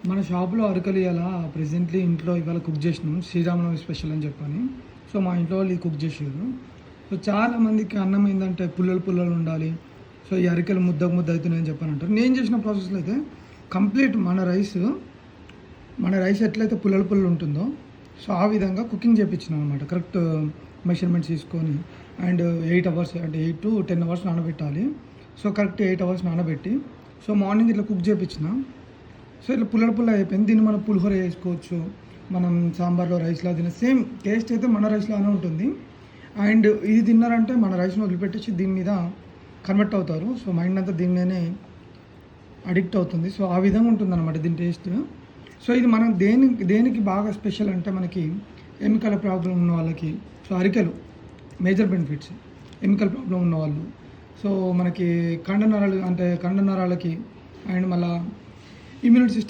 మన షాప్లో అరకలు ఇవాళ ప్రెజెంట్లీ ఇంట్లో ఇవాళ కుక్ చేసినాం శ్రీరామనవమి స్పెషల్ అని చెప్పని. సో మా ఇంట్లో వాళ్ళు ఇది కుక్ చేసారు. సో చాలామందికి అన్నం ఏంటంటే పుల్లలు పుల్లలు ఉండాలి, సో ఈ అరికెలు ముద్దకు ముద్ద అవుతున్నాయని చెప్పని అంటారు. నేను చేసిన ప్రాసెస్లో అయితే కంప్లీట్ మన రైస్ ఎట్లయితే పుల్లలు పుల్లలు ఉంటుందో సో ఆ విధంగా కుకింగ్ చేయించినాం అనమాట. కరెక్ట్ మెషర్మెంట్స్ తీసుకొని అండ్ 8 అవర్స్ అంటే 8 to 10 అవర్స్ నానబెట్టాలి. సో కరెక్ట్ 8 అవర్స్ నానబెట్టి సో మార్నింగ్ ఇట్లా కుక్ చేయించిన. సో ఇట్లా పుల్ల అయిపోయింది. దీన్ని మనం పులిహోర వేసుకోవచ్చు, మనం సాంబార్లో రైస్లో తినే సేమ్ టేస్ట్ అయితే మన రైస్లానే ఉంటుంది. అండ్ ఇది తిన్నారంటే మన రైస్ని వదిలిపెట్టేసి దీని మీద కన్వర్ట్ అవుతారు. సో మైండ్ అంతా దీనినే అడిక్ట్ అవుతుంది. సో ఆ విధంగా ఉంటుంది అనమాట దీని టేస్ట్. సో ఇది మనం దేనికి బాగా స్పెషల్ అంటే మనకి ఎముకల ప్రాబ్లం ఉన్న వాళ్ళకి సో అరికెలు మేజర్ బెనిఫిట్స్. ఎముకల ప్రాబ్లం ఉన్నవాళ్ళు, సో మనకి కండనరాలకి అండ్ మళ్ళీ ఇమ్యూనిటీ సిస్టమ్